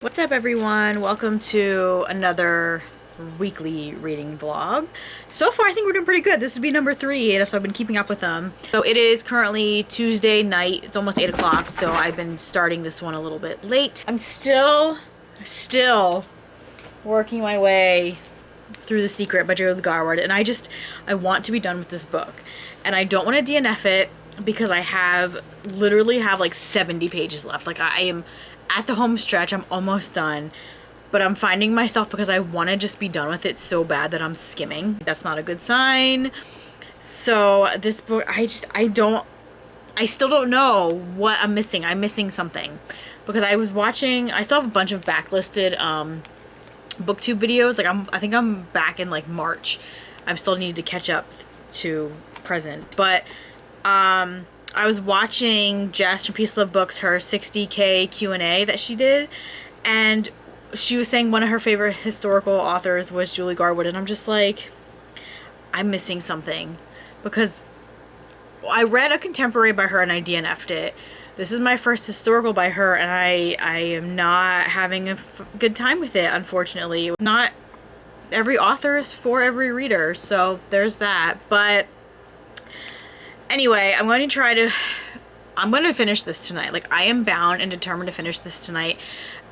What's up everyone? Welcome to another weekly reading vlog. So far I think we're doing pretty good. This would be number 3 and so I've been keeping up with them. So it is currently Tuesday night. It's almost 8 o'clock, so I've been starting this one a little bit late. I'm still working my way through The Secret by Julie Garwood, and I want to be done with this book. And I don't want to DNF it because I literally have like 70 pages left. Like I am at the home stretch. I'm almost done, but I'm finding myself, because I want to just be done with it so bad, that I'm skimming. That's not a good sign. So this book, I still don't know what I'm missing. I'm missing something, because I still have a bunch of backlisted booktube videos. Like I think I'm back in like March. I still need to catch up to present, but I was watching Jess from Peace Love Books, her 60K Q&A that she did, and she was saying one of her favorite historical authors was Julie Garwood, and I'm just like, I'm missing something, because I read a contemporary by her and I DNF'd it. This is my first historical by her, and I am not having a good time with it, unfortunately. Not every author is for every reader, so there's that. But anyway, I'm going to finish this tonight. Like, I am bound and determined to finish this tonight.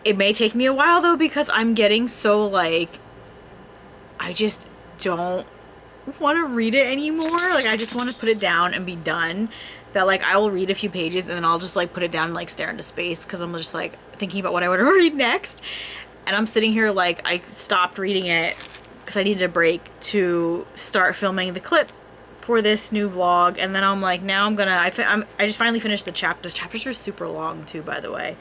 It may take me a while though, because I'm getting so like, I just don't want to read it anymore. Like, I just want to put it down and be done. That like, I will read a few pages and then I'll just like put it down and like stare into space, because I'm just like thinking about what I want to read next. And I'm sitting here like, I stopped reading it because I needed a break to start filming the clip for this new vlog, and then I'm like, now I just finally finished the chapter. Chapters are super long too, by the way.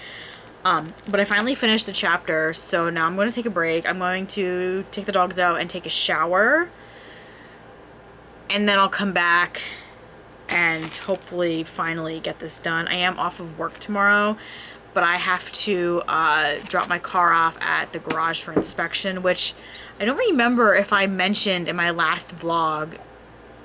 But I finally finished the chapter, so now I'm going to take a break. I'm going to take the dogs out and take a shower, and then I'll come back and hopefully finally get this done. I am off of work tomorrow, but I have to drop my car off at the garage for inspection, which I don't remember if I mentioned in my last vlog,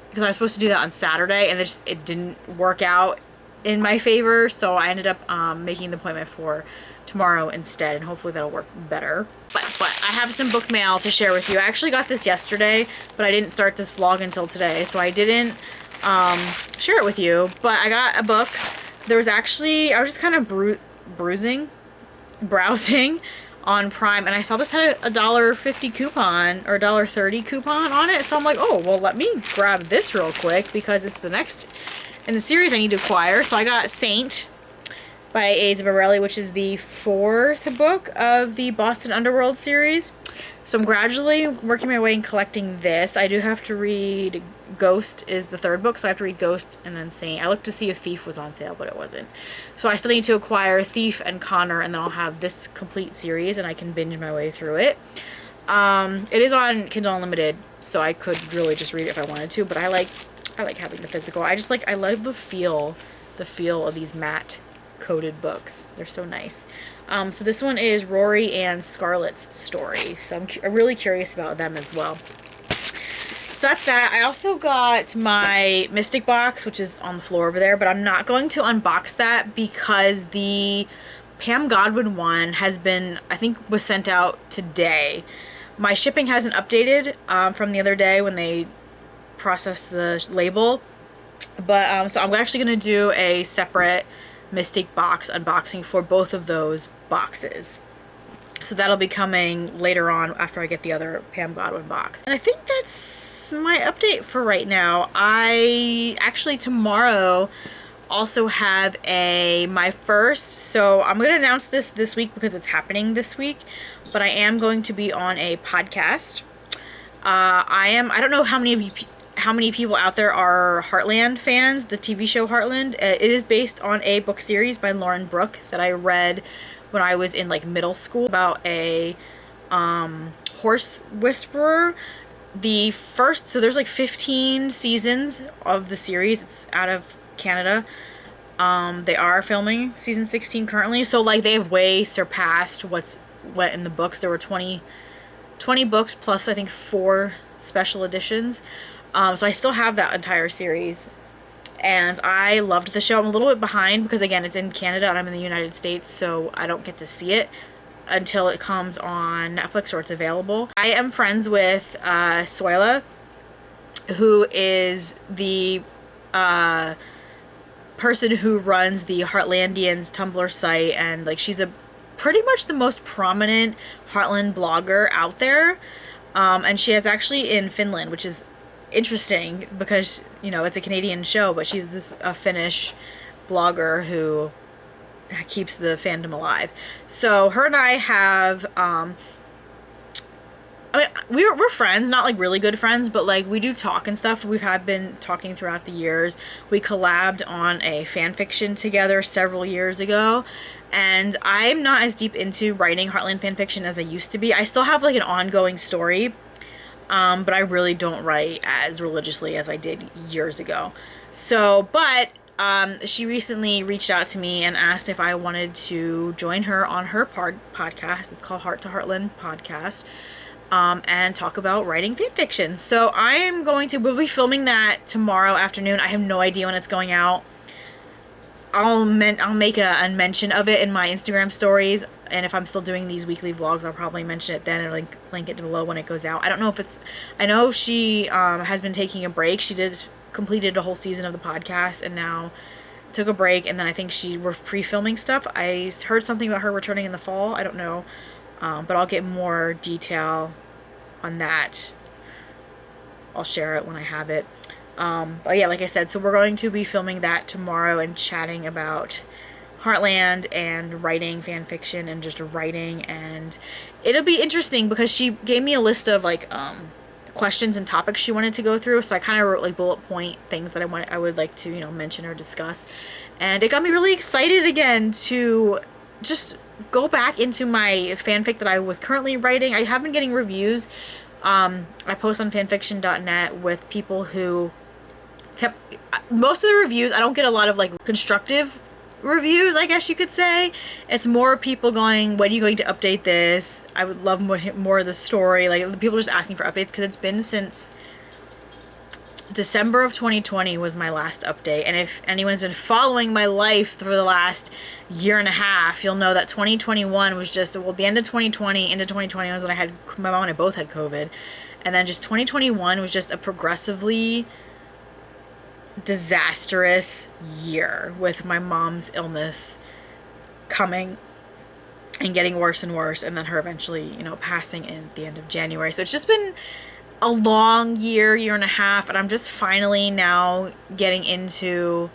because I was supposed to do that on Saturday, and it didn't work out in my favor, so I ended up making the appointment for tomorrow instead, and hopefully that'll work better. But I have some book mail to share with you. I actually got this yesterday, but I didn't start this vlog until today, so I didn't share it with you. But I got a book. I was just kind of browsing on Prime, and I saw this had a $1.50 coupon or $1.30 coupon on it, so I'm like, oh well, let me grab this real quick because it's the next in the series I need to acquire. So I got Saint by A. Zavarelli, which is the 4th book of the Boston Underworld series. So I'm gradually working my way in collecting this. I do have to read Ghost is the 3rd book, so I have to read Ghost and then Saint. I looked to see if Thief was on sale, but it wasn't. So I still need to acquire Thief and Connor, and then I'll have this complete series and I can binge my way through it. It is on Kindle Unlimited, so I could really just read it if I wanted to, but I like having the physical. I love the feel of these matte coated books. They're so nice. So this one is Rory and Scarlett's story, so I'm really curious about them as well. So that's that. I also got my Mystic box, which is on the floor over there, but I'm not going to unbox that because the Pam Godwin one was sent out today. My shipping hasn't updated from the other day when they processed the label, but so I'm actually going to do a separate Mystic box unboxing for both of those boxes. So that'll be coming later on after I get the other Pam Godwin box. And I think that's my update for right now. I actually tomorrow also have my first, so I'm going to announce this week because it's happening this week, but I am going to be on a podcast. I don't know how many people out there are Heartland fans, the TV show Heartland. It is based on a book series by Lauren Brooke that I read when I was in like middle school about a horse whisperer. So there's like 15 seasons of the series. It's out of Canada. They are filming season 16 currently, so like they have way surpassed what in the books. There were 20 books plus I think 4 special editions. So I still have that entire series, and I loved the show. I'm a little bit behind because again it's in Canada and I'm in the United States, so I don't get to see it until it comes on Netflix or it's available. I am friends with Suela, who is the person who runs the Heartlandians Tumblr site, and like she's a pretty much the most prominent Heartland blogger out there. And she is actually in Finland, which is interesting because, you know, it's a Canadian show, but she's a Finnish blogger who keeps the fandom alive. So her and I have I mean, we're friends, not like really good friends, but like we do talk and stuff. Been talking throughout the years. We collabed on a fan fiction together several years ago, and I'm not as deep into writing Heartland fan fiction as I used to be. I still have like an ongoing story, but I really don't write as religiously as I did years ago. So, but she recently reached out to me and asked if I wanted to join her on her podcast. It's called Heart to Heartland Podcast. And talk about writing fan fiction. So we'll be filming that tomorrow afternoon. I have no idea when it's going out. I'll make a mention of it in my Instagram stories, and if I'm still doing these weekly vlogs, I'll probably mention it then and link it below when it goes out. I don't know if I know she has been taking a break. She completed a whole season of the podcast and now took a break, and then I think we're pre-filming stuff. I heard something about her returning in the fall. I don't know. But I'll get more detail on that. I'll share it when I have it. But yeah, like I said, so we're going to be filming that tomorrow and chatting about Heartland and writing fan fiction and just writing, and it'll be interesting because she gave me a list of like questions and topics she wanted to go through, so I kind of wrote like bullet point things that I would like to, you know, mention or discuss, and it got me really excited again to just go back into my fanfic that I was currently writing. I have been getting reviews. I post on fanfiction.net with people who most of the reviews, I don't get a lot of like constructive reviews, I guess you could say. It's more people going, when are you going to update this? I would love more of the story. Like people just asking for updates, because it's been since December of 2020 was my last update, and if anyone's been following my life through the last year and a half, you'll know that 2021 was just, well, the end of 2020 into 2021 was when my mom and I both had COVID, and then just 2021 was just a progressively disastrous year with my mom's illness coming and getting worse and worse, and then her eventually, you know, passing in the end of January. So it's just been a long year and a half, and I'm just finally now getting into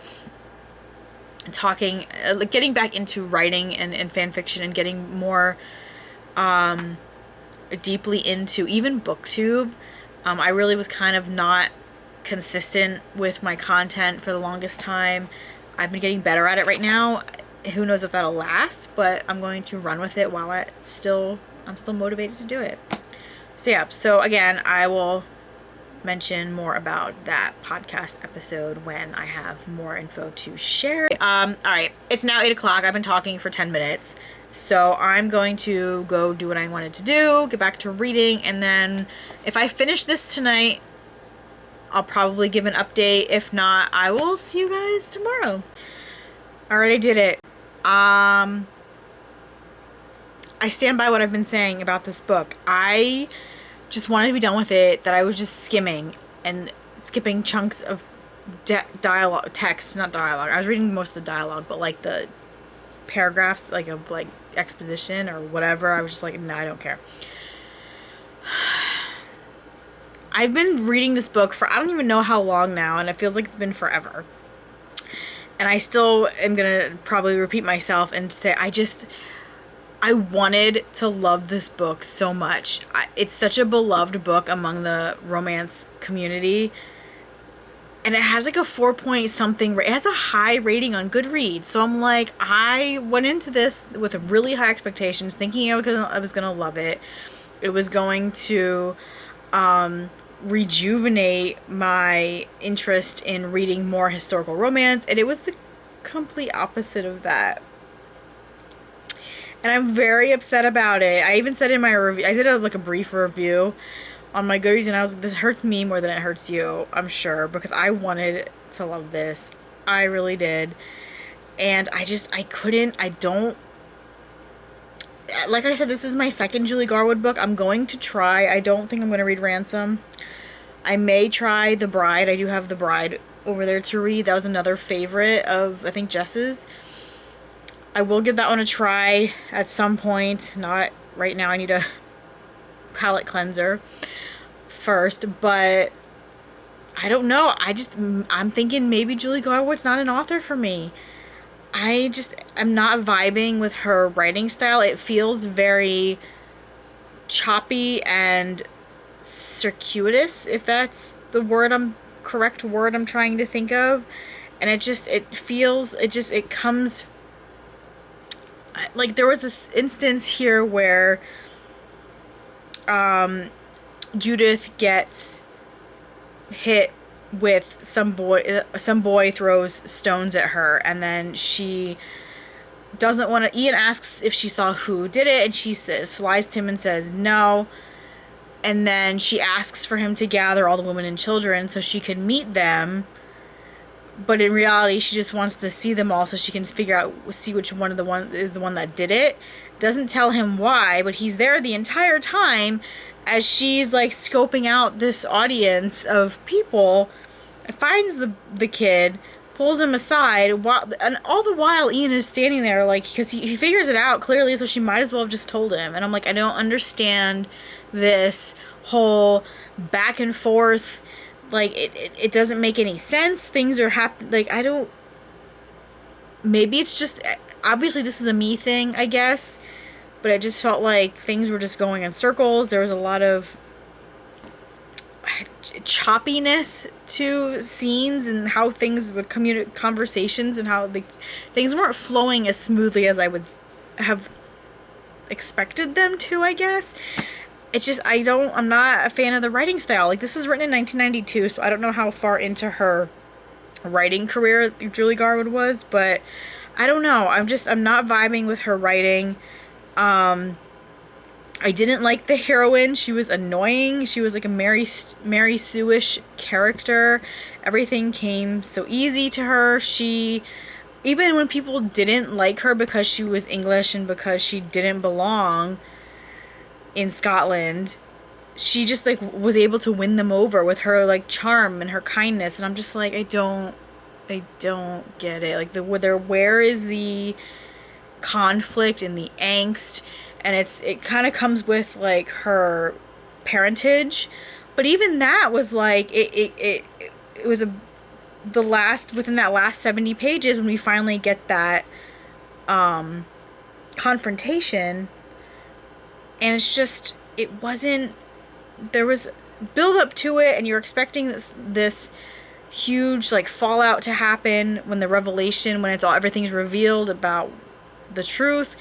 getting back into writing and fan fiction, and getting more deeply into even booktube. I really was kind of not consistent with my content for the longest time. I've been getting better at it right now. Who knows if that'll last, but I'm going to run with it while I'm still motivated to do it. So yeah, so again, I will mention more about that podcast episode when I have more info to share. Alright, it's now 8 o'clock. I've been talking for 10 minutes. So I'm going to go do what I wanted to do, get back to reading, and then if I finish this tonight, I'll probably give an update. If not, I will see you guys tomorrow. Alright, I did it. I stand by what I've been saying about this book. I just wanted to be done with it, that I was just skimming and skipping chunks of dialogue, text, not dialogue. I was reading most of the dialogue, but like the paragraphs, like of like exposition or whatever, I was just like, nah, I don't care. I've been reading this book for I don't even know how long now, and it feels like it's been forever. And I still am gonna probably repeat myself and say I wanted to love this book so much. It's such a beloved book among the romance community. And it has like a 4 point something. It has a high rating on Goodreads. So I'm like, I went into this with really high expectations, thinking I was going to love it. It was going to rejuvenate my interest in reading more historical romance. And it was the complete opposite of that. And I'm very upset about it. I even said in my review, I did a brief review on my Goodreads, and I was like, this hurts me more than it hurts you, I'm sure, because I wanted to love this. I really did. And I like I said, this is my second Julie Garwood book. I'm going to try. I don't think I'm going to read Ransom. I may try The Bride. I do have The Bride over there to read. That was another favorite of, I think, Jess's. I will give that one a try at some point. Not right now. I need a palate cleanser first, but I don't know. I'm thinking maybe Julie Garwood's not an author for me. I'm not vibing with her writing style. It feels very choppy and circuitous, if that's the correct word I'm trying to think of. And it comes, like there was this instance here where Judith gets hit with some boy throws stones at her, and then she doesn't want to. Ian asks if she saw who did it, and she lies to him and says no. And then she asks for him to gather all the women and children so she can meet them, but in reality she just wants to see them all so she can see which one is the one that did it. Doesn't tell him why, but he's there the entire time as she's like scoping out this audience of people, finds the kid, pulls him aside, and all the while Ian is standing there like, because he figures it out clearly, so she might as well have just told him. And I'm like, I don't understand this whole back and forth. Like it doesn't make any sense. Things are happening. Like I don't. Maybe it's just, obviously this is a me thing, I guess. But I just felt like things were just going in circles. There was a lot of choppiness to scenes and how things would conversations, and how things weren't flowing as smoothly as I would have expected them to, I guess. It's just, I'm not a fan of the writing style. Like, this was written in 1992, so I don't know how far into her writing career Julie Garwood was, but I don't know. I'm not vibing with her writing. I didn't like the heroine. She was annoying. She was like a Mary Sue-ish character. Everything came so easy to her. Even when people didn't like her because she was English and because she didn't belong in Scotland, she just like was able to win them over with her like charm and her kindness. And I'm just like, I don't get it. Like where is the conflict and the angst? And it kind of comes with like her parentage, but even that was like it was within that last 70 pages when we finally get that confrontation, and it's just, it wasn't, there was build up to it, and you're expecting this huge like fallout to happen when everything's revealed about the truth.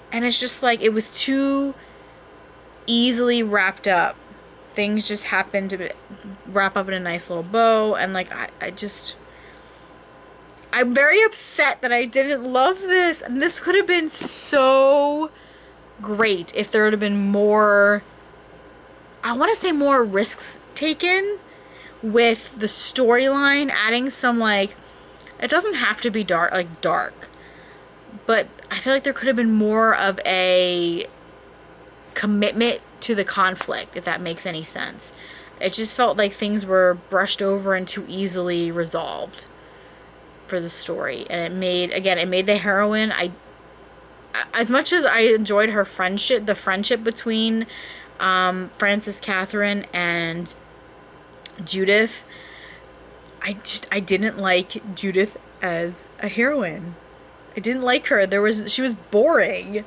And it's just like, it was too easily wrapped up. Things just happened to wrap up in a nice little bow. And like, I'm very upset that I didn't love this. And this could have been so great if there would have been more, I want to say more risks taken with the storyline, adding some like, it doesn't have to be dark. But I feel like there could have been more of a commitment to the conflict, if that makes any sense. It just felt like things were brushed over and too easily resolved for the story. And it made the heroine, as much as I enjoyed her friendship, the friendship between Frances Catherine and Judith, I didn't like Judith as a heroine. I didn't like her. She was boring.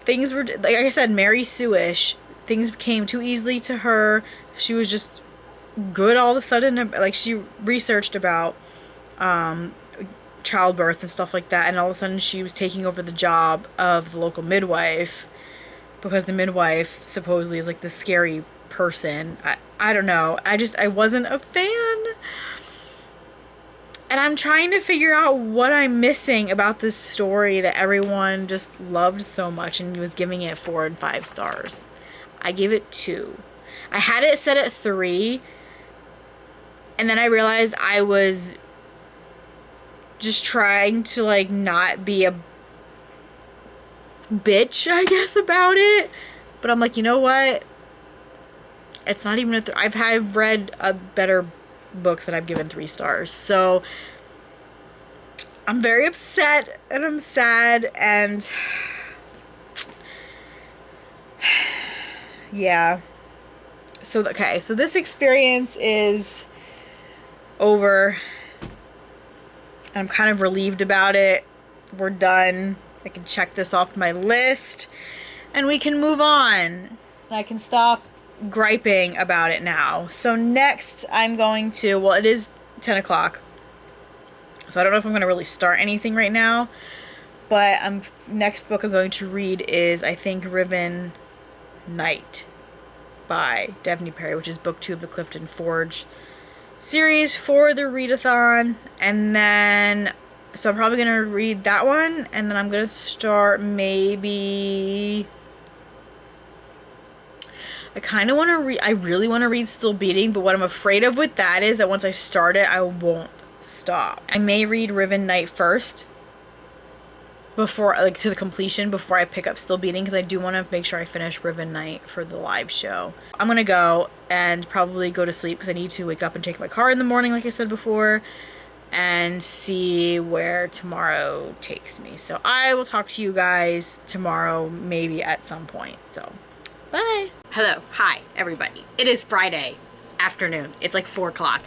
Things were, like I said, Mary Sue-ish. Things came too easily to her. She was just good all of a sudden. Like, she researched about childbirth and stuff like that, and all of a sudden she was taking over the job of the local midwife, because the midwife supposedly is like the scary person. I don't know. I wasn't a fan. And I'm trying to figure out what I'm missing about this story that everyone just loved so much and was giving it 4 and 5 stars. I gave it 2. I had it set at 3, and then I realized I was just trying to like not be bitch, I guess, about it. But I'm like, you know what? It's not even I've read better books that I've given 3 stars. So I'm very upset and I'm sad and yeah. So okay, so this experience is over. I'm kind of relieved about it. We're done. I can check this off my list and we can move on. I can stop griping about it now. So next I'm going to, well, it is 10 o'clock. So I don't know if I'm going to really start anything right now. But next book I'm going to read is, I think, Riven Knight by Devney Perry, which is book 2 of the Clifton Forge series for the readathon. And then, so I'm probably going to read that one, and then I'm going to start maybe, I kind of want to read, I really want to read Still Beating, but what I'm afraid of with that is that once I start it, I won't stop. I may read Riven Knight first, before, like, to the completion before I pick up Still Beating, because I do want to make sure I finish Riven Knight for the live show. I'm gonna go and probably go to sleep because I need to wake up and take my car in the morning, like I said before, and see where tomorrow takes me. So I will talk to you guys tomorrow, maybe at some point. So bye. Hello, hi everybody. It is Friday afternoon. It's like 4 o'clock.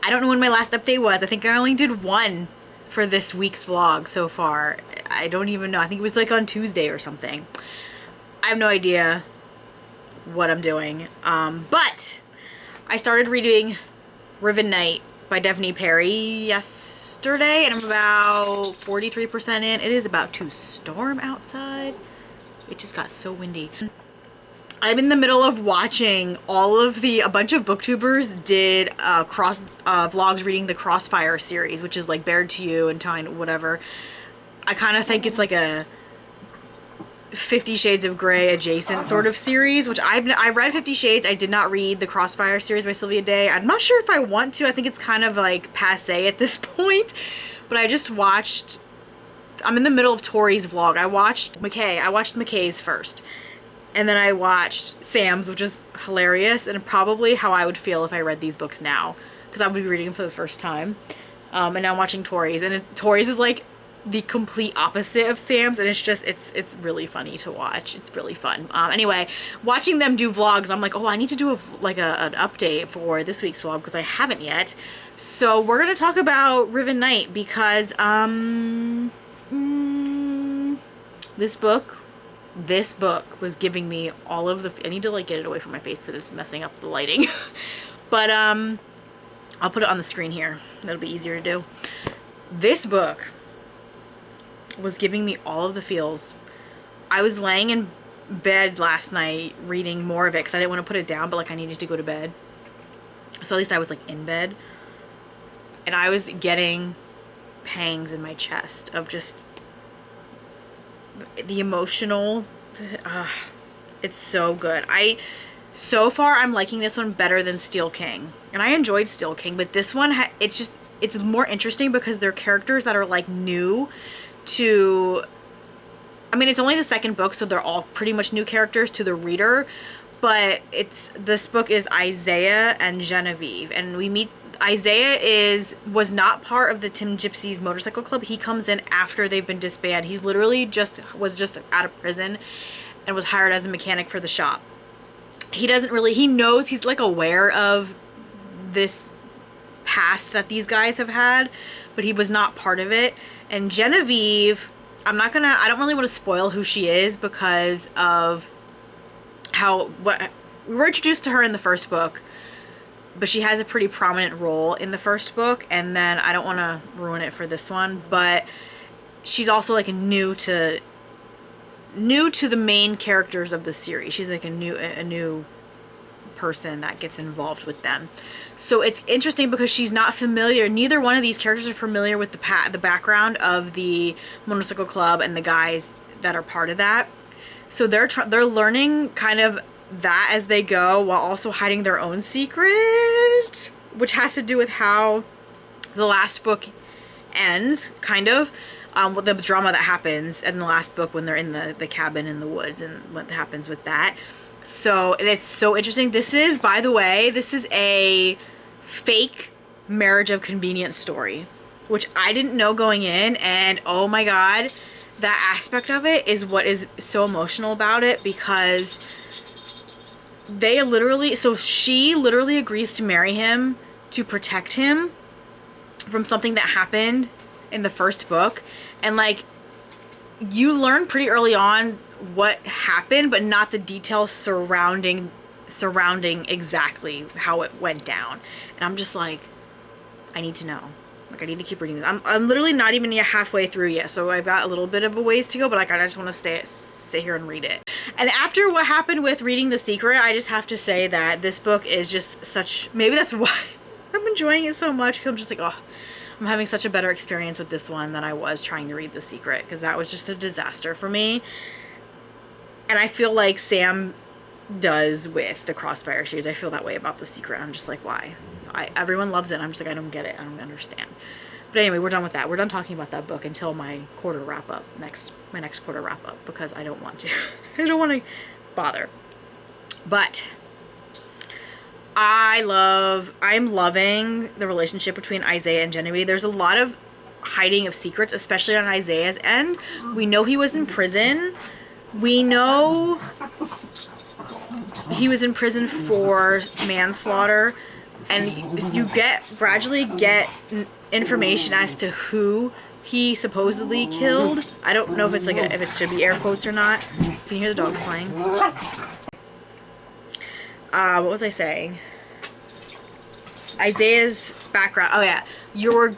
I don't know when my last update was. I think I only did one for this week's vlog so far. I don't even know. I think it was like on Tuesday or something. I have no idea what I'm doing. But I started reading Riven Knight by Devney Perry yesterday, and I'm about 43% in. It is about to storm outside. It just got so windy. I'm in the middle of watching a bunch of booktubers did vlogs reading the Crossfire series, which is like Bared to You and Tyne, whatever. I kind of think it's like a 50 Shades of Grey adjacent sort of series, which I read 50 Shades. I did not read the Crossfire series by Sylvia Day. I'm not sure if I want to. I think it's kind of like passé at this point, but I just watched, I'm in the middle of Tori's vlog. I watched McKay's first. And then I watched Sam's, which is hilarious, and probably how I would feel if I read these books now, because I would be reading them for the first time. And now I'm watching Tori's, and Tori's is like the complete opposite of Sam's, and it's really funny to watch. It's really fun. Anyway, watching them do vlogs, I'm like, oh, I need to do an update for this week's vlog because I haven't yet. So we're gonna talk about Riven Knight because this book was giving me all of the, I need to like get it away from my face because it's messing up the lighting. But I'll put it on the screen here. That'll be easier to do. This book was giving me all of the feels. I was laying in bed last night reading more of it because I didn't want to put it down, but like I needed to go to bed. So at least I was like in bed. And I was getting pangs in my chest of just the emotional, it's so good. So far I'm liking this one better than Steel King, and I enjoyed Steel King, but this one it's more interesting because they're characters that are like new to, I mean, it's only the second book, so they're all pretty much new characters to the reader, but this book is Isaiah and Genevieve, and we meet Isaiah was not part of the Tim Gypsy's motorcycle club. He comes in after they've been disbanded. He's literally was just out of prison and was hired as a mechanic for the shop. He knows, he's like aware of this past that these guys have had, but he was not part of it. And Genevieve, I don't really want to spoil who she is because of what we were introduced to her in the first book, but she has a pretty prominent role in the first book, and then I don't want to ruin it for this one, but she's also like new to the main characters of the series. She's like a new person that gets involved with them. So it's interesting because she's not familiar, neither one of these characters are familiar with the background of the motorcycle club and the guys that are part of that. So they're learning kind of that as they go while also hiding their own secret, which has to do with how the last book ends, kind of. with the drama that happens in the last book when they're in the cabin in the woods and what happens with that. So it's so interesting. This is, by the way, this is a fake marriage of convenience story, which I didn't know going in, and oh my god, that aspect of it is what is so emotional about it, because they literally, so she literally agrees to marry him to protect him from something that happened in the first book, and like you learn pretty early on what happened, but not the details surrounding exactly how it went down. And I'm just like, I need to know. Like, I need to keep reading this. I'm literally not even yet halfway through yet, so I've got a little bit of a ways to go, but like, I just want to sit here and read it. And after what happened with reading The Secret, I just have to say that this book is just such, maybe that's why I'm enjoying it so much, because I'm just like, oh, I'm having such a better experience with this one than I was trying to read The Secret, because that was just a disaster for me. And I feel like Sam does with the Crossfire series. I feel that way about The Secret. I'm just like, why? Everyone loves it. I'm just like, I don't get it. I don't understand. But anyway, we're done with that. We're done talking about that book until my quarter wrap up, my next quarter wrap up, because I don't want to. I don't want to bother. But I'm loving the relationship between Isaiah and Genevieve. There's a lot of hiding of secrets, especially on Isaiah's end. We know he was in prison. We know he was in prison for manslaughter, and you gradually get information as to who he supposedly killed. I don't know if it's like if it should be air quotes or not. Can you hear the dogs playing? What was I saying? Isaiah's background. Oh yeah, you're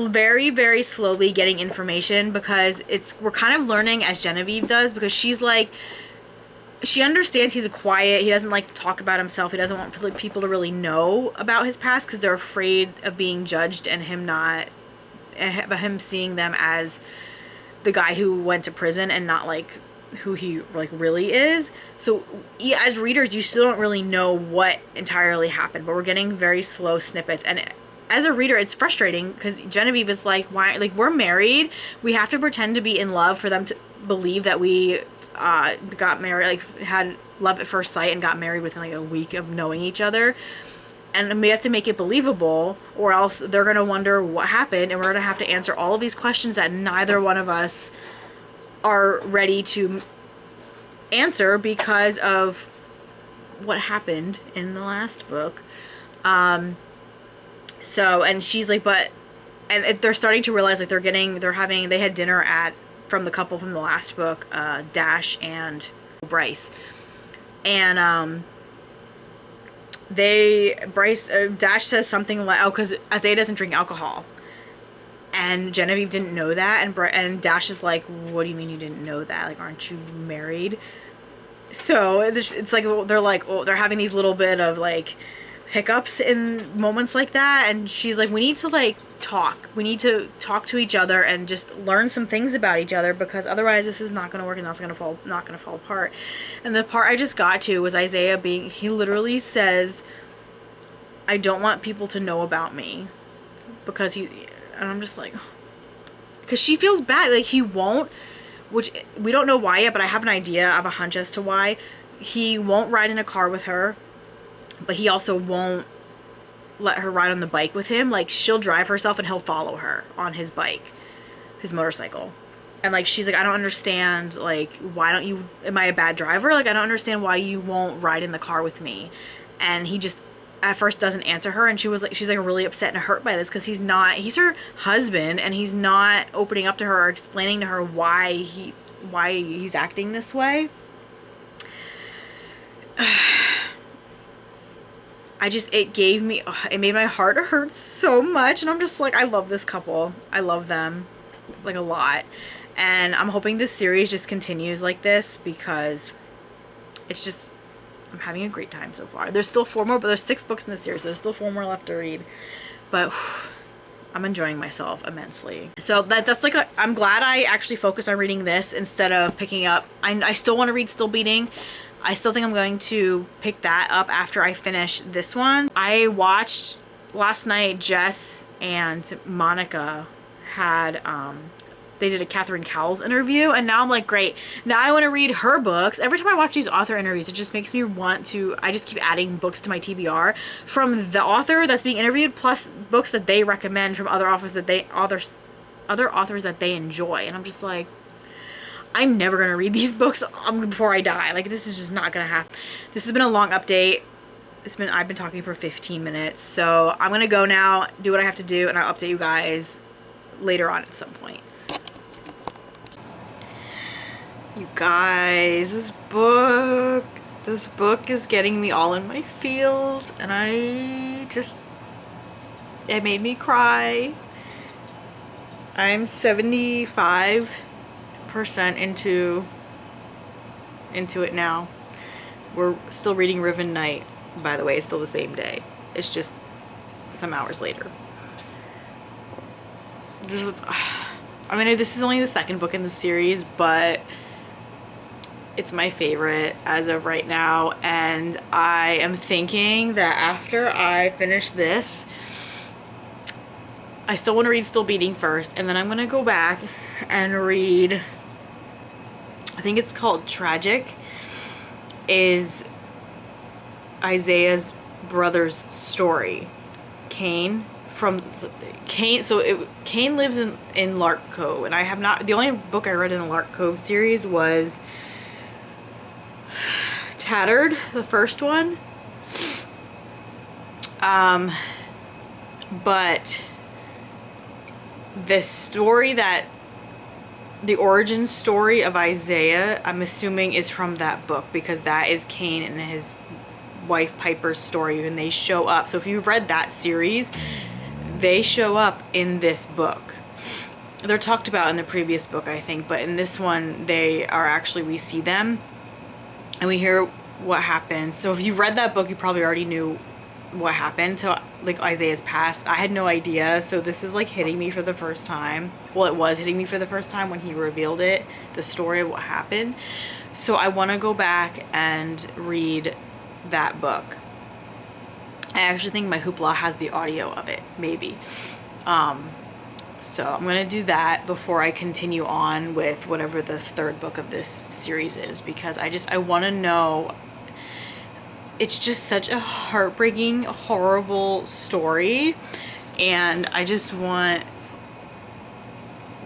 very, very slowly getting information, because we're kind of learning as Genevieve does, because she's like, she understands he's he doesn't like to talk about himself. He doesn't want people to really know about his past, because they're afraid of being judged and him seeing them as the guy who went to prison and not like who he like really is. So as readers, you still don't really know what entirely happened, but we're getting very slow snippets. And as a reader, it's frustrating, because Genevieve is like, why, like, we're married, we have to pretend to be in love for them to believe that we got married, like had love at first sight and got married within like a week of knowing each other. And we have to make it believable, or else they're going to wonder what happened, and we're going to have to answer all of these questions that neither one of us are ready to answer because of what happened in the last book. So, and she's like, and they're starting to realize, like, they had dinner from the couple from the last book, Dash and Bryce. And, Dash says something like, oh, because Isaiah doesn't drink alcohol. And Genevieve didn't know that, and Dash is like, what do you mean you didn't know that? Like, aren't you married? So it's like, they're like, oh, they're having these little bit of like hiccups in moments like that, and she's like, we need to like talk. We need to talk to each other and just learn some things about each other, because otherwise this is not going to work, and that's not going to fall apart. And the part I just got to was Isaiah he literally says, I don't want people to know about me, because and I'm just like, because she feels bad, like he won't, which we don't know why yet, but I have an idea, I have a hunch as to why. He won't ride in a car with her, but he also won't let her ride on the bike with him. Like, she'll drive herself and he'll follow her on his bike, his motorcycle. And like, she's like, I don't understand, like, why don't you, am I a bad driver? Like, I don't understand why you won't ride in the car with me. And he just at first doesn't answer her, and she's like really upset and hurt by this, because he's her husband, and he's not opening up to her or explaining to her why he's acting this way. It made my heart hurt so much, and I'm just like, I love this couple. I love them like a lot, and I'm hoping this series just continues like this, because it's just, I'm having a great time so far. There's still 4 more, but there's 6 books in the series, so there's still 4 more left to read. But I'm enjoying myself immensely. So that's like I'm glad I actually focused on reading this instead of picking up. I still want to read Still Beating. I still think I'm going to pick that up after I finish this one. I watched last night, Jess and Monica had they did a Catherine Cowles interview, and now I'm like, great, now I want to read her books. Every time I watch these author interviews, it just makes me want to, I just keep adding books to my TBR from the author that's being interviewed, plus books that they recommend from other authors that they enjoy. And I'm just like, I'm never gonna read these books before I die. Like, this is just not gonna happen. This has been a long update. I've been talking for 15 minutes, so I'm gonna go now, do what I have to do, and I'll update you guys later on at some point. You guys, this book is getting me all in my feels, and it made me cry. I'm 75% into it now. We're still reading Riven Knight, by the way. It's still the same day. It's just some hours later. I mean, this is only the second book in the series, but it's my favorite as of right now, and I am thinking that after I finish this, I still want to read Still Beating first, and then I'm going to go back and read, I think it's called Tragic, is Isaiah's brother's story. Cain lives in Lark Cove, and I have not, the only book I read in the Lark Cove series was Tattered, the first one. But this story, that the origin story of Isaiah, I'm assuming is from that book, because that is Cain and his wife Piper's story, and they show up. So if you've read that series, they show up in this book. They're talked about in the previous book, I think, but in this one they are actually, we see them and we hear what happened. So if you read that book, you probably already knew what happened to, like, Isaiah's past. I had no idea, so this is like hitting me for the first time. Well, it was hitting me for the first time when he revealed it, the story of what happened. So I want to go back and read that book. I actually think my Hoopla has the audio of it, maybe. So I'm gonna do that before I continue on with whatever the third book of this series is, because I want to know. It's just such a heartbreaking, horrible story, and I just want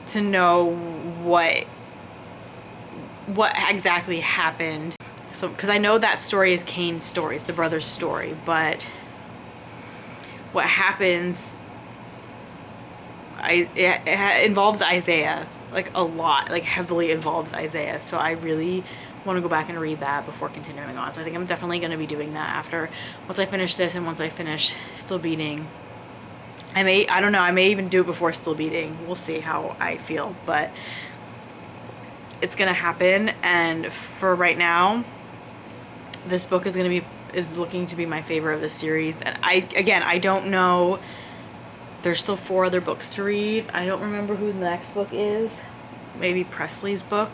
to know what exactly happened. So, because I know that story is Cain's story, it's the brother's story, but what happens, it involves Isaiah, like a lot, like heavily involves Isaiah. So I really want to go back and read that before continuing on. So I think I'm definitely going to be doing that once I finish this, and once I finish Still Beating. I don't know, I may even do it before Still Beating. We'll see how I feel, but it's going to happen. And for right now, this book is looking to be my favorite of the series. And I don't know, there's still 4 other books to read. I don't remember who the next book is. Maybe Presley's book,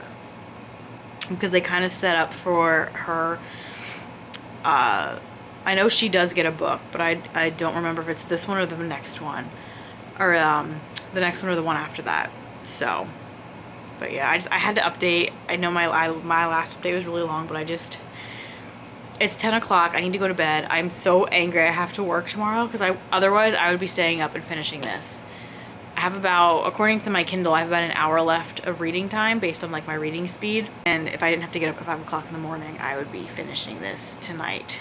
because they kind of set up for her. I know she does get a book, but I don't remember if it's this one or the next one, or the next one or the one after that. So, but yeah, I had to update. I know my last update was really long, but it's 10 o'clock. I need to go to bed. I'm so angry I have to work tomorrow, because otherwise I would be staying up and finishing this. I have about, according to my Kindle, I have about an hour left of reading time based on like my reading speed. And if I didn't have to get up at 5 o'clock in the morning, I would be finishing this tonight.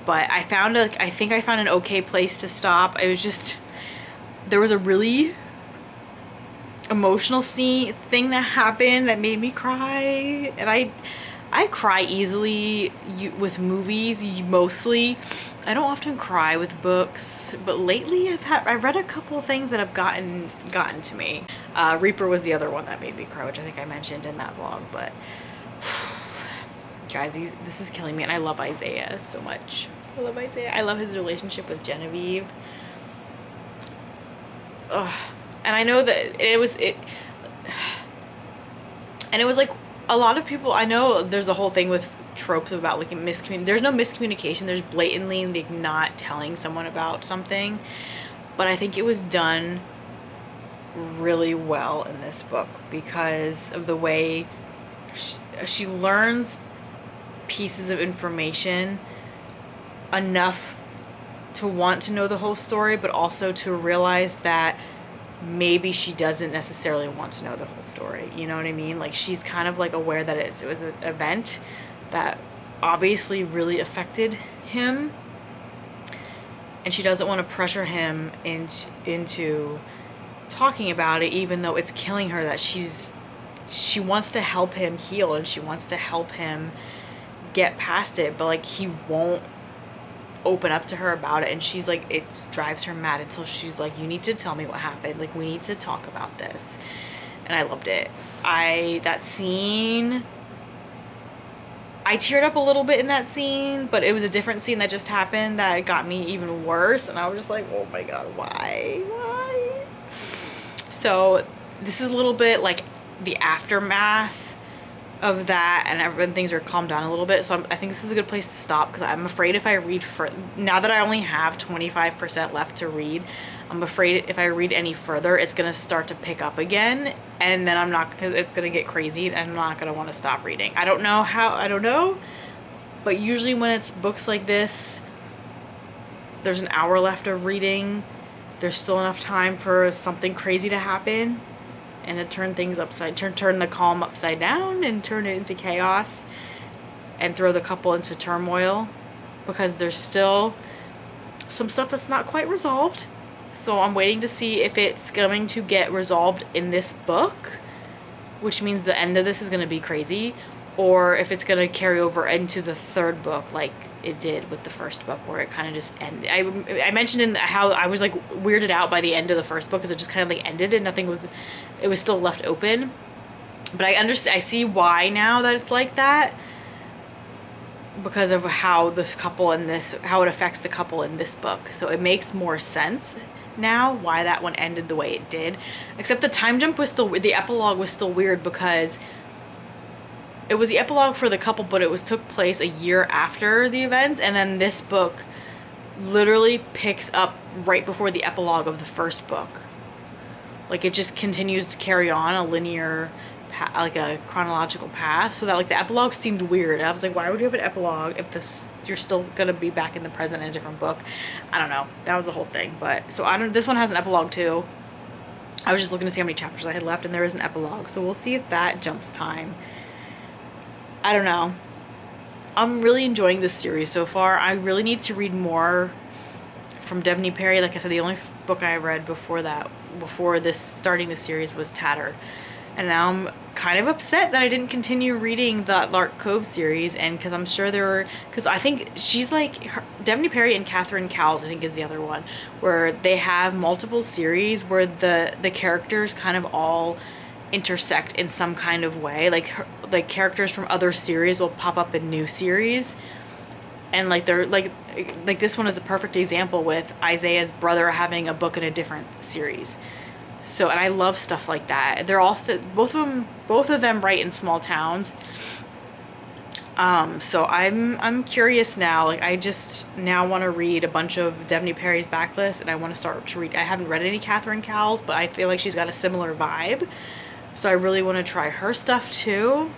But I think I found an okay place to stop. It was just, there was a really emotional thing that happened that made me cry. And I cry easily with movies, mostly. I don't often cry with books, but lately I read a couple of things that have gotten to me. Reaper was the other one that made me cry, which I think I mentioned in that vlog. But guys, this is killing me, and I love Isaiah so much. I love Isaiah. I love his relationship with Genevieve. Ugh. And I know that it was like, a lot of people, I know there's a whole thing with tropes about like there's no miscommunication, there's blatantly like not telling someone about something, but I think it was done really well in this book because of the way she learns pieces of information enough to want to know the whole story, but also to realize that maybe she doesn't necessarily want to know the whole story. You know what I mean? Like, she's kind of like aware that it was an event that obviously really affected him, and she doesn't want to pressure him into talking about it, even though it's killing her. That she wants to help him heal, and she wants to help him get past it, but like, he won't open up to her about it, and she's like, it drives her mad until she's like, you need to tell me what happened, like, we need to talk about this. And I loved it. That scene, I teared up a little bit in that scene, but it was a different scene that just happened that got me even worse, and I was just like, oh my god, why? So this is a little bit like the aftermath of that, and when things are calmed down a little bit. So I think this is a good place to stop, because I'm afraid if I read now that I only have 25% left to read, I'm afraid if I read any further, it's gonna start to pick up again, and then it's gonna get crazy, and I'm not gonna want to stop reading. I don't know, but usually when it's books like this, there's an hour left of reading, there's still enough time for something crazy to happen, and to turn things turn the calm upside down and turn it into chaos and throw the couple into turmoil, because there's still some stuff that's not quite resolved. So I'm waiting to see if it's going to get resolved in this book, which means the end of this is going to be crazy, or if it's going to carry over into the third book like it did with the first book, where it kind of just ended. I mentioned how I was like weirded out by the end of the first book, because it just kind of like ended and it was still left open. But I see why now that it's like that, because of how how it affects the couple in this book. So it makes more sense now why that one ended the way it did. Except the time jump was still, the epilogue was still weird, because it was the epilogue for the couple, but it took place a year after the events, and then this book literally picks up right before the epilogue of the first book. Like, it just continues to carry on a linear, like a chronological path, so that like the epilogue seemed weird. I was like, why would you have an epilogue if you're still gonna be back in the present in a different book? I don't know. That was the whole thing. But so this one has an epilogue too. I was just looking to see how many chapters I had left, and there is an epilogue, so we'll see if that jumps time. I don't know. I'm really enjoying this series so far. I really need to read more from Devney Perry. Like I said, the only book I read before starting this series was Tattered. And now I'm kind of upset that I didn't continue reading the Lark Cove series, and because I'm sure because I think she's like, Devney Perry and Catherine Cowles, I think, is the other one, where they have multiple series where the characters kind of all intersect in some kind of way. Like characters from other series will pop up in new series, and like they're like this one is a perfect example with Isaiah's brother having a book in a different series. So, and I love stuff like that. They're also both of them write in small towns. So I'm curious now. Like, I just now want to read a bunch of Devney Perry's backlist, and I want to start to read. I haven't read any Catherine Cowles, but I feel like she's got a similar vibe. So I really want to try her stuff too.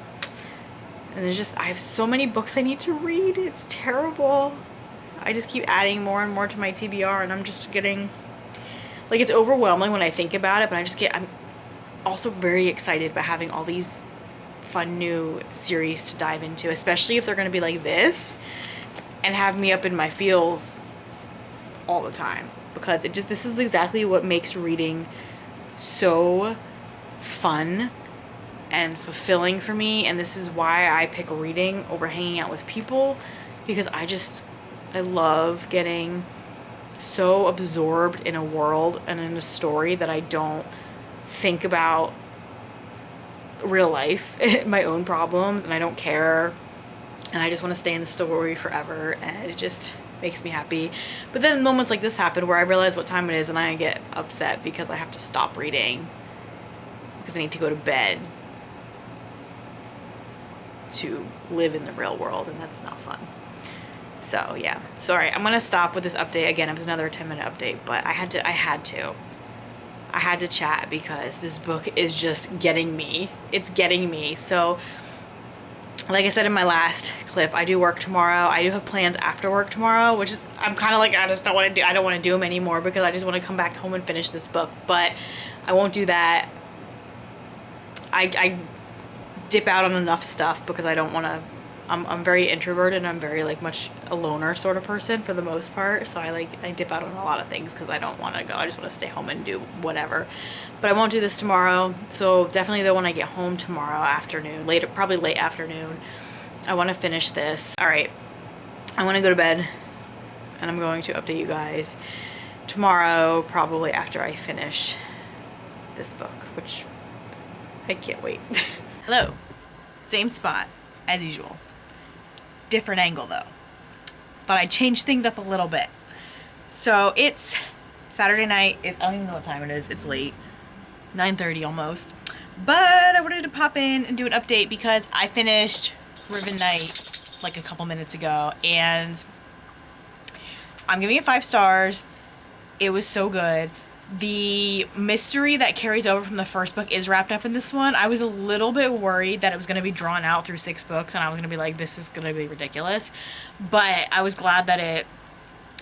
And I have so many books I need to read. It's terrible. I just keep adding more and more to my TBR, and I'm just getting, like, it's overwhelming when I think about it, but I'm also very excited about having all these fun new series to dive into, especially if they're going to be like this and have me up in my feels all the time, because this is exactly what makes reading so fun and fulfilling for me. And this is why I pick reading over hanging out with people, because I love getting so absorbed in a world and in a story that I don't think about real life, my own problems, and I don't care, and I just want to stay in the story forever, and it just makes me happy. But then moments like this happen where I realize what time it is, and I get upset because I have to stop reading because I need to go to bed to live in the real world, and that's not fun. So yeah, sorry, I'm gonna stop with this update again. It was another 10-minute update, but I had to. I had to chat because this book is just getting me. It's getting me. So like I said in my last clip, I do work tomorrow. I do have plans after work tomorrow, which is, I'm kind of like, I just don't want to do, I don't want to do them anymore because I just want to come back home and finish this book, but I won't do that. I dip out on enough stuff because I don't want to, I'm very introverted and I'm very like much a loner sort of person for the most part. So I dip out on a lot of things because I don't want to go. I just want to stay home and do whatever. But I won't do this tomorrow. So definitely though, when I get home tomorrow afternoon, later, probably late afternoon, I want to finish this. All right, I want to go to bed and I'm going to update you guys tomorrow, probably after I finish this book, which I can't wait. Hello, same spot as usual. Different angle though. Thought I'd change things up a little bit. So it's Saturday night. I don't even know what time it is. It's late. 9:30 almost. But I wanted to pop in and do an update because I finished Riven Knight like a couple minutes ago and I'm giving it 5 stars. It was so good. The mystery that carries over from the first book is wrapped up in this one. I was a little bit worried that it was going to be drawn out through 6 books and I was going to be like, this is going to be ridiculous. But I was glad that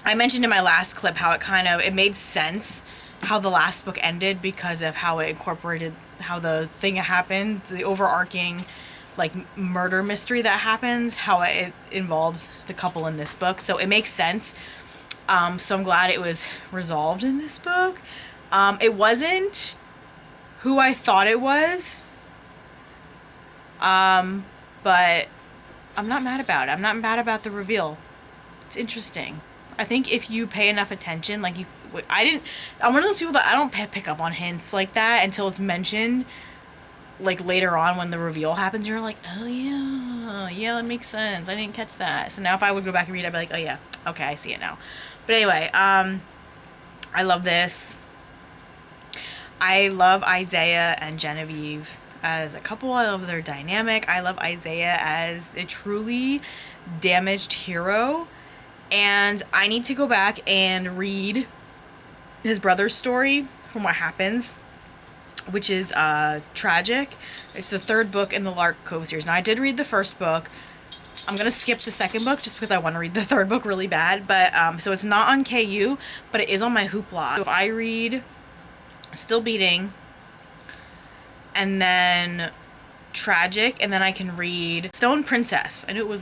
I mentioned in my last clip how it made sense how the last book ended because of how it incorporated how the thing happened, the overarching like murder mystery that happens, how it involves the couple in this book. So it makes sense. So I'm glad it was resolved in this book. It wasn't who I thought it was. But I'm not mad about it. I'm not mad about the reveal. It's interesting. I think if you pay enough attention, like I'm one of those people that I don't pick up on hints like that until it's mentioned, like later on when the reveal happens. You're like, oh yeah, that makes sense. I didn't catch that. So now if I would go back and read it, I'd be like, oh yeah, okay, I see it now. But anyway, I love this. I love Isaiah and Genevieve as a couple. I love their dynamic. I love Isaiah as a truly damaged hero. And I need to go back and read his brother's story from what happens, which is tragic. It's the 3rd book in the Lark Cove series. Now, I did read the first book. I'm going to skip the 2nd book just because I want to read the 3rd book really bad. But so it's not on KU, but it is on my Hoopla. So if I read Still Beating and then Tragic, and then I can read Stone Princess. I knew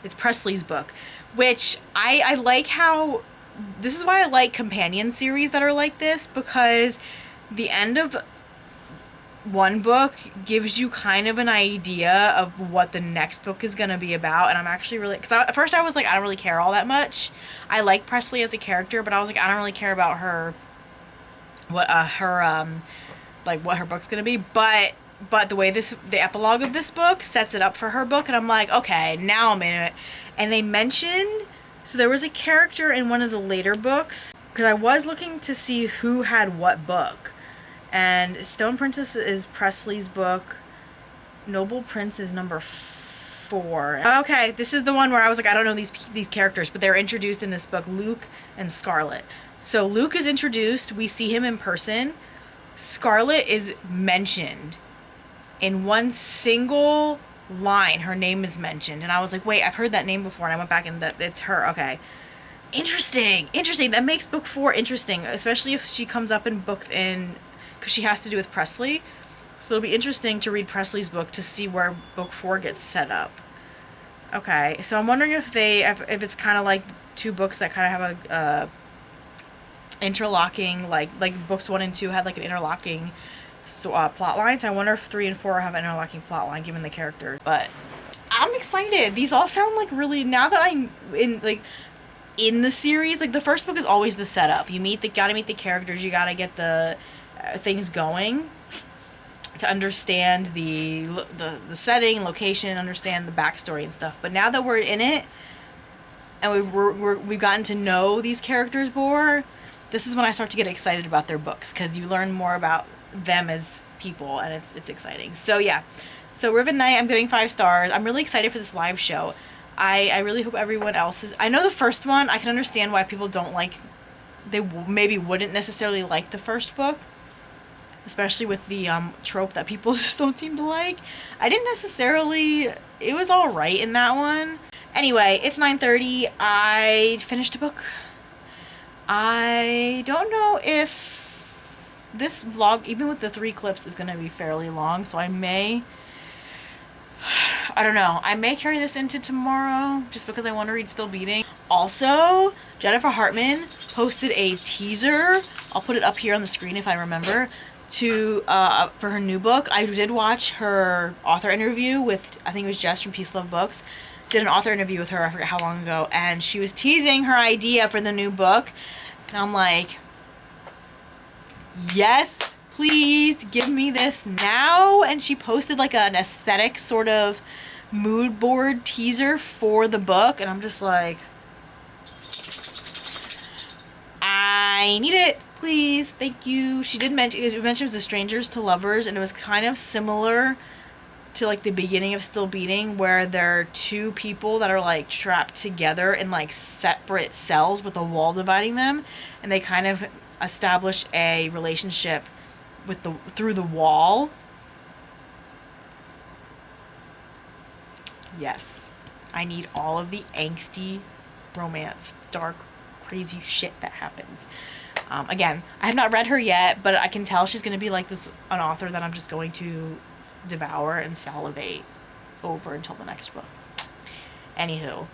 it's Presley's book, which I like how, this is why I like companion series that are like this, because the end of one book gives you kind of an idea of what the next book is going to be about. And I'm actually really, because at first I was like, I don't really care all that much. I like Presley as a character, but I was like, I don't really care about her, what her book's going to be. But the way the epilogue of this book sets it up for her book, and I'm like, okay, now I'm in it. And they mentioned, so there was a character in one of the later books, because I was looking to see who had what book. And Stone Princess is Presley's book. Noble Prince is number 4. Okay, this is the one where I was like, I don't know these characters, but they're introduced in this book, Luke and Scarlet. So Luke is introduced. We see him in person. Scarlet is mentioned in one single line. Her name is mentioned. And I was like, wait, I've heard that name before. And I went back and it's her. Okay. Interesting. That makes book 4 interesting, especially if she comes up in because she has to do with Presley. So it'll be interesting to read Presley's book to see where book 4 gets set up. Okay, so I'm wondering if it's kind of like 2 books that kind of have a interlocking, like books 1 and 2 had like an interlocking plot line. So I wonder if 3 and 4 have an interlocking plot line given the characters. But I'm excited. These all sound like really, now that I'm in the series, like the first book is always the setup. You gotta meet the characters. You gotta get the things going to understand the setting, location, understand the backstory and stuff. But now that we're in it and we've gotten to know these characters more, this is when I start to get excited about their books, because you learn more about them as people, and it's exciting. So yeah, so Riven Knight, I'm giving 5 stars. I'm really excited for this live show. I really hope everyone else is. I know the first one, I can understand why people don't like, they maybe wouldn't necessarily like the first book, especially with the trope that people just don't seem to like. I didn't necessarily, it was all right in that one. Anyway, it's 9:30. I finished a book. I don't know if this vlog, even with the 3 clips, is going to be fairly long, so I don't know. I may carry this into tomorrow just because I want to read Still Beating. Also, Jennifer Hartman posted a teaser. I'll put it up here on the screen if I remember. For her new book. I did watch her author interview with, I think it was Jess from Peace Love Books. Did an author interview with her, I forget how long ago, and she was teasing her idea for the new book. And I'm like, yes, please give me this now. And she posted like an aesthetic sort of mood board teaser for the book, and I'm just like, I need it, please, thank you. She did mention it was a Strangers to Lovers, and it was kind of similar to like the beginning of Still Beating, where there are 2 people that are like trapped together in like separate cells with a wall dividing them, and they kind of establish a relationship through the wall. Yes, I need all of the angsty romance, dark, crazy shit that happens. Again, I have not read her yet, but I can tell she's going to be like an author that I'm just going to devour and salivate over until the next book. Anywho,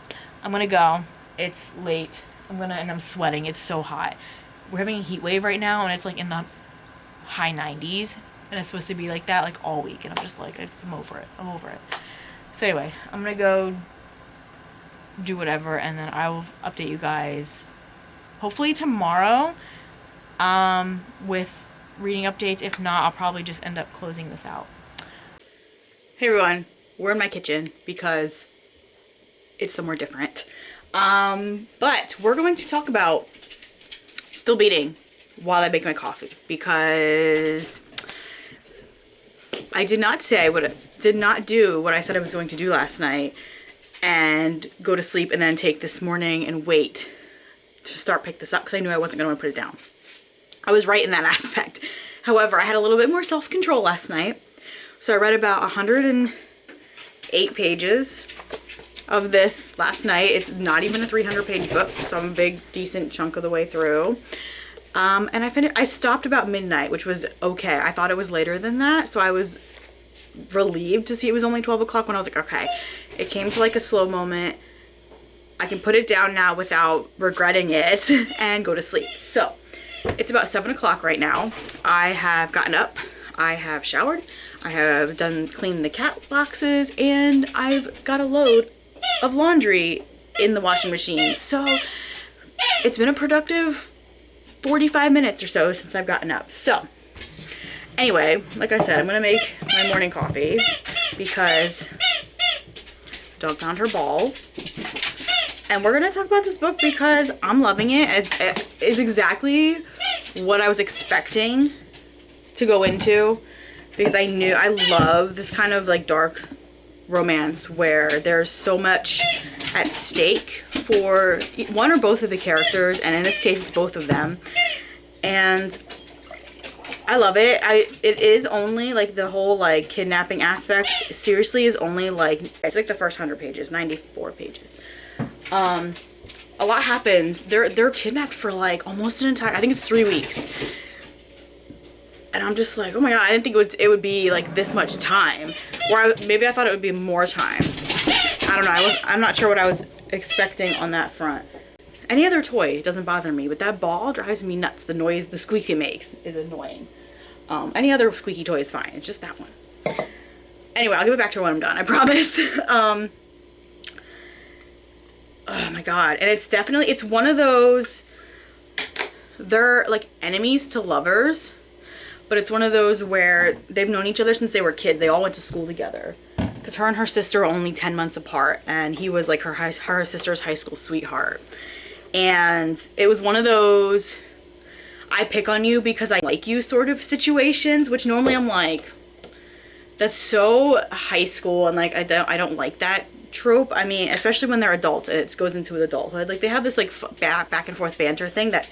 I'm going to go. It's late. And I'm sweating. It's so hot. We're having a heat wave right now, and it's like in the high 90s, and it's supposed to be like that like all week, and I'm just like, I'm over it. So anyway, I'm going to go do whatever, and then I will update you guys hopefully tomorrow with reading updates. If not, I'll probably just end up closing this out. Hey everyone, we're in my kitchen because it's somewhere different. But we're going to talk about Still Beating while I make my coffee, because I did not do what I said I was going to do last night and go to sleep and then take this morning and wait to pick this up, because I knew I wasn't going to want to put it down. I was right in that aspect. However, I had a little bit more self-control last night. So I read about 108 pages of this last night. It's not even a 300-page book, so I'm a big, decent chunk of the way through. And I stopped about midnight, which was okay. I thought it was later than that, so I was relieved to see it was only 12 o'clock when I was like, okay. It came to like a slow moment. I can put it down now without regretting it and go to sleep. So it's about 7 o'clock right now. I have gotten up. I have showered. I have cleaned the cat boxes, and I've got a load of laundry in the washing machine. So it's been a productive 45 minutes or so since I've gotten up. So anyway, like I said, I'm gonna make my morning coffee because dog found her ball. And we're gonna talk about this book because I'm loving it. It is exactly what I was expecting to go into, because I love this kind of like dark romance where there's so much at stake for one or both of the characters, and in this case it's both of them, and I love it. It is only like the whole like kidnapping aspect seriously is only like, it's like the first 100 pages, 94 pages. A lot happens. They're kidnapped for like almost an entire, I think it's 3 weeks. And I'm just like, oh my god, I didn't think it would be like this much time. Or maybe I thought it would be more time. I don't know. I'm not sure what I was expecting on that front. Any other toy doesn't bother me, but that ball drives me nuts. The noise, the squeak it makes is annoying. Any other squeaky toy is fine. It's just that one. Anyway, I'll give it back to her when I'm done, I promise. Oh my god. And it's one of those, they're like enemies to lovers. But it's one of those where they've known each other since they were kids. They all went to school together. Because her and her sister are only 10 months apart. And he was like her sister's high school sweetheart. And it was one of those, I pick on you because I like you sort of situations. Which normally I'm like, that's so high school. And like, I don't like that trope. I mean, especially when they're adults and it goes into adulthood. Like they have this like back and forth banter thing that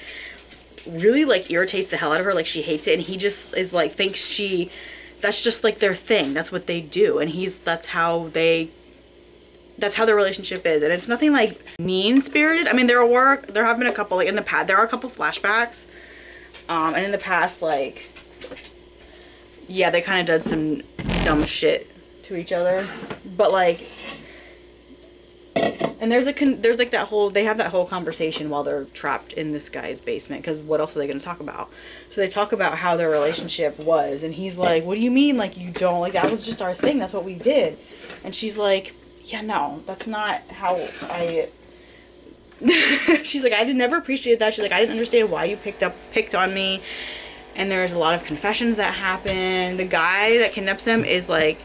really like irritates the hell out of her. Like she hates it, and he just is like thinks that's just like their thing. That's what they do, and that's how their relationship is. And it's nothing like mean spirited. I mean, there have been a couple, like in the past, there are a couple flashbacks, and in the past, like, yeah, they kind of did some dumb shit to each other, but like, and there's like that whole, they have that whole conversation while they're trapped in this guy's basement, because what else are they going to talk about? So they talk about how their relationship was, and he's like, what do you mean, like, you don't, like, that was just our thing, that's what we did. And she's like, yeah, no, that's not how I she's like, I never appreciated that. She's like, I didn't understand why you picked on me. And there's a lot of confessions that happen. The guy that kidnaps them is like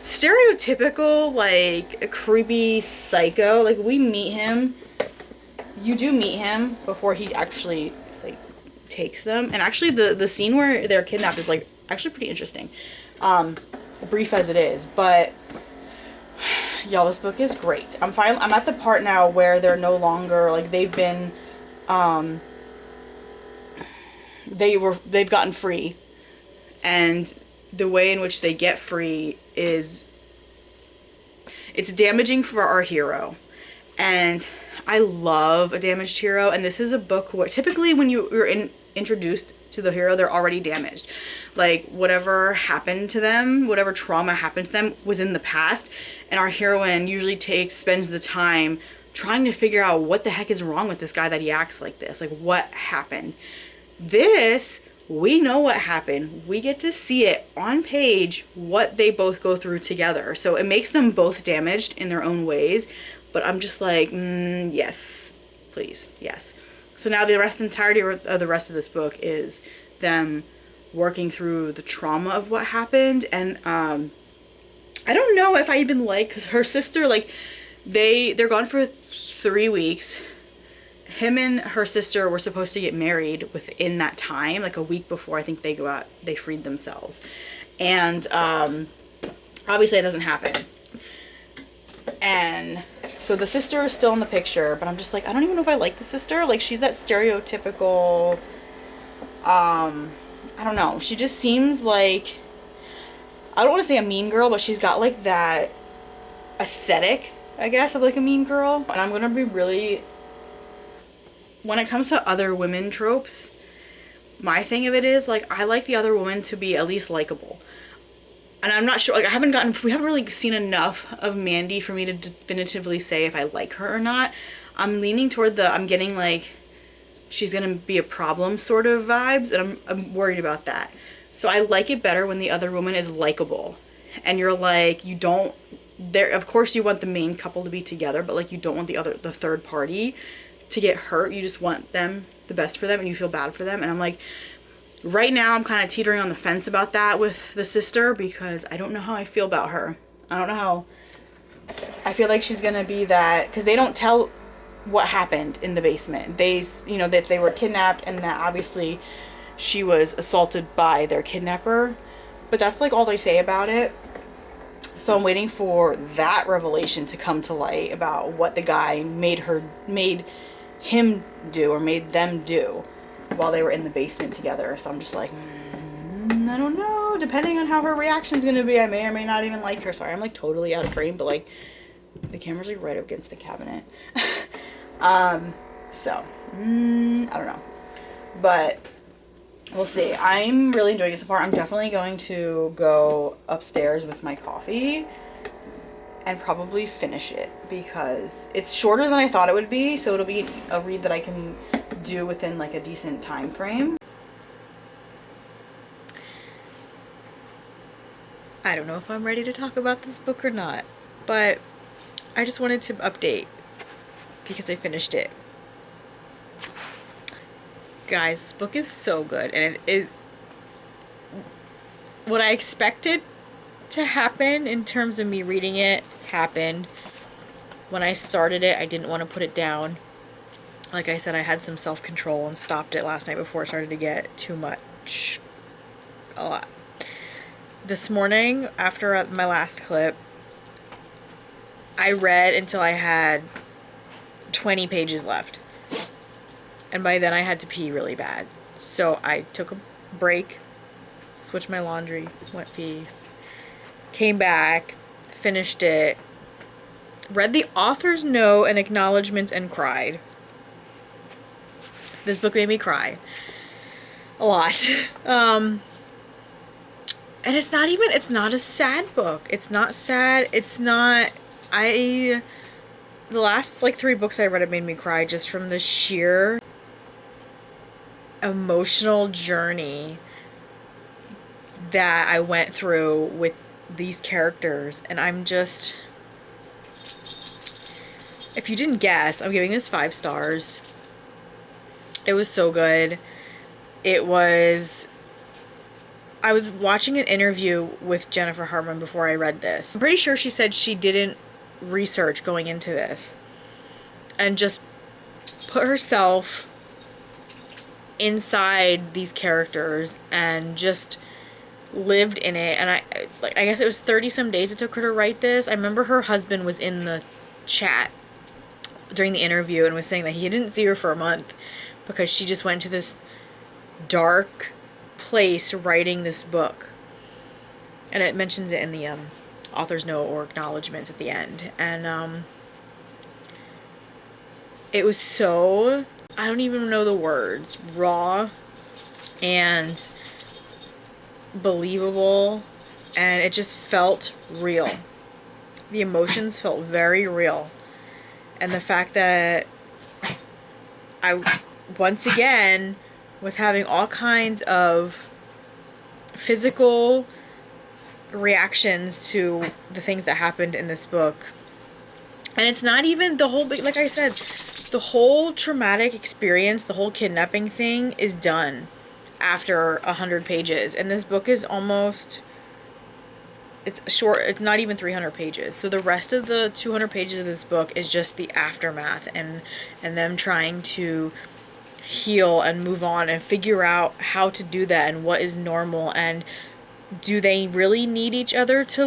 stereotypical, like a creepy psycho. Like, we meet him, you do meet him before he actually like takes them. And actually the scene where they're kidnapped is like actually pretty interesting, brief as it is. But y'all, this book is great. I'm at the part now where they're no longer, like, they've been they've gotten free, and the way in which they get free is, it's damaging for our hero. And I love a damaged hero, and this is a book where typically when you're introduced to the hero, they're already damaged. Like, whatever happened to them, whatever trauma happened to them was in the past, and our heroine usually spends the time trying to figure out what the heck is wrong with this guy that he acts like this. Like, what happened? This, we know what happened. We get to see it on page, what they both go through together. So it makes them both damaged in their own ways, but I'm just like, yes, please, yes. So now the entirety of the rest of this book is them working through the trauma of what happened. And I don't know if I even like, because her sister, like, they're gone for 3 weeks. Him and her sister were supposed to get married within that time, like a week before I think they freed themselves. And obviously it doesn't happen. And so the sister is still in the picture, but I'm just like, I don't even know if I like the sister. Like, she's that stereotypical, I don't know. She just seems like, I don't want to say a mean girl, but she's got like that aesthetic, I guess, of like a mean girl. And I'm going to be really, when it comes to other women tropes, my thing of it is, like, I like the other woman to be at least likable. And I'm not sure, like, we haven't really seen enough of Mandy for me to definitively say if I like her or not. I'm leaning toward I'm getting like, she's gonna be a problem sort of vibes, and I'm worried about that. So I like it better when the other woman is likable. And you're like, you don't, of course you want the main couple to be together, but like, you don't want the third party to get hurt. You just want them, the best for them, and you feel bad for them. And I'm like, right now I'm kind of teetering on the fence about that with the sister, because I don't know how I feel about her. I don't know how, I feel like she's gonna be that, because they don't tell what happened in the basement. They, you know, that they were kidnapped, and that obviously she was assaulted by their kidnapper, but that's like all they say about it. So I'm waiting for that revelation to come to light about what the guy made him do, or made them do while they were in the basement together. So I'm just like, I don't know. Depending on how her reaction's gonna be, I may or may not even like her. Sorry, I'm like totally out of frame, but like the camera's like right up against the cabinet. So I don't know, but we'll see. I'm really enjoying it so far. I'm definitely going to go upstairs with my coffee and probably finish it, because it's shorter than I thought it would be. So it'll be a read that I can do within like a decent time frame. I don't know if I'm ready to talk about this book or not, but I just wanted to update because I finished it. Guys, this book is so good, and it is what I expected to happen in terms of me reading it happened. When I started it, I didn't want to put it down. Like I said, I had some self-control and stopped it last night before it started to get too much. A lot. This morning, after my last clip, I read until I had 20 pages left. And by then I had to pee really bad. So I took a break, switched my laundry, went pee, came back, finished it, read the author's note and acknowledgments, and cried. This book made me cry a lot. And it's not a sad book. It's not sad. The last like 3 books I read, it made me cry just from the sheer emotional journey that I went through with these characters. And I'm just, if you didn't guess, I'm giving this 5 stars. It was so good. I was watching an interview with Jennifer Hartman before I read this. I'm pretty sure she said she didn't research going into this and just put herself inside these characters and just lived in it. And I guess it was 30 some days it took her to write this. I remember her husband was in the chat during the interview and was saying that he didn't see her for a month because she just went to this dark place writing this book. And it mentions it in the author's note or acknowledgments at the end. And it was so, I don't even know the words, raw and believable, and it just felt real. The emotions felt very real. And the fact that I once again was having all kinds of physical reactions to the things that happened in this book. And it's not even the whole, like I said, the whole traumatic experience, the whole kidnapping thing is done after 100 pages. And this book is almost, it's short, it's not even 300 pages. So the rest of the 200 pages of this book is just the aftermath and them trying to heal and move on and figure out how to do that and what is normal, and do they really need each other to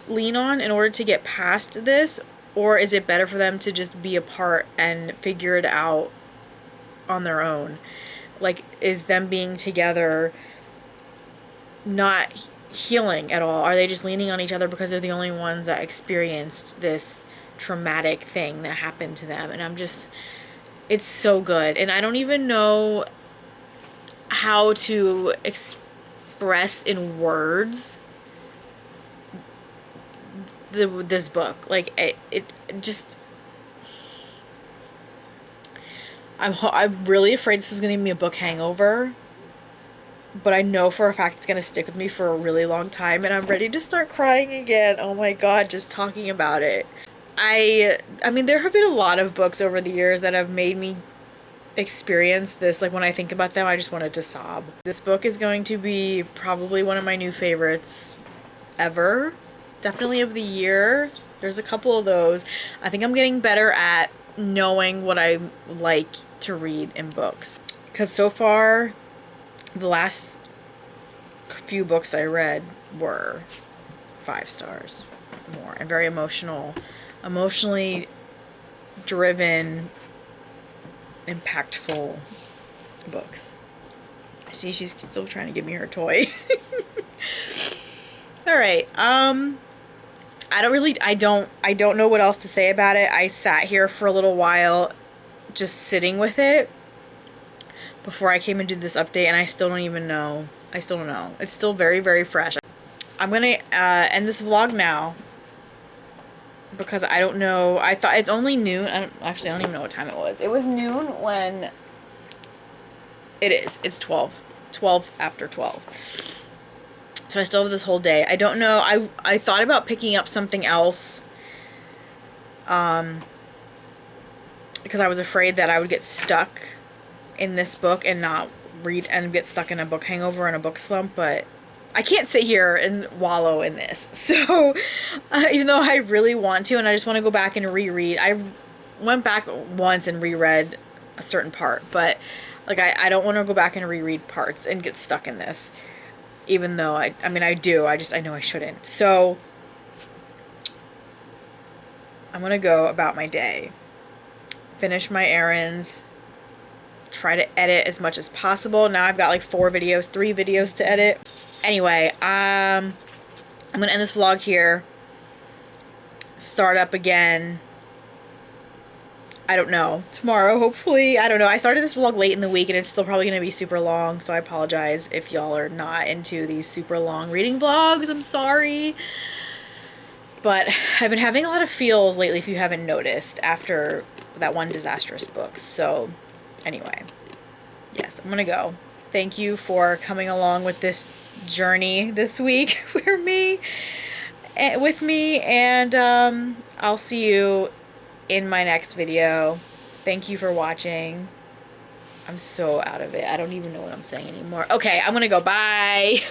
lean on in order to get past this, or is it better for them to just be apart and figure it out on their own? Like, is them being together not healing at all? Are they just leaning on each other because they're the only ones that experienced this traumatic thing that happened to them? And I'm just, it's so good. And I don't even know how to express in words this book. Like, it just, I'm really afraid this is going to give me a book hangover, but I know for a fact it's going to stick with me for a really long time, and I'm ready to start crying again. Oh my god, just talking about it. I mean, there have been a lot of books over the years that have made me experience this. Like, when I think about them, I just wanted to sob. This book is going to be probably one of my new favorites ever. Definitely of the year. There's a couple of those. I think I'm getting better at knowing what I like to read in books. Because so far, the last few books I read were 5 stars more, and very emotionally driven, impactful books. I see she's still trying to give me her toy. All right. I don't know what else to say about it. I sat here for a little while just sitting with it before I came and did this update, and I still don't even know. I still don't know. It's still very, very fresh. I'm gonna end this vlog now because I don't know. I thought it's only noon. I don't even know what time it was. It was noon when it is. It's 12 after 12. So I still have this whole day. I don't know. I thought about picking up something else because I was afraid that I would get stuck in this book and not read and get stuck in a book hangover and a book slump, but I can't sit here and wallow in this. So even though I really want to, and I just want to go back and reread. I went back once and reread a certain part, but like I don't want to go back and reread parts and get stuck in this. Even though I mean I do, I know I shouldn't. So I'm gonna go about my day, finish my errands, try to edit as much as possible. Now I've got like 3 videos to edit. Anyway, I'm gonna end this vlog here. Start up again, I don't know, tomorrow, hopefully. I don't know. I started this vlog late in the week and it's still probably going to be super long, so I apologize if y'all are not into these super long reading vlogs. I'm sorry. But I've been having a lot of feels lately, if you haven't noticed, after that one disastrous book. So anyway, yes, I'm going to go. Thank you for coming along with this journey this week with me, and I'll see you in my next video. Thank you for watching. I'm so out of it. I don't even know what I'm saying anymore. Okay, I'm gonna go. Bye.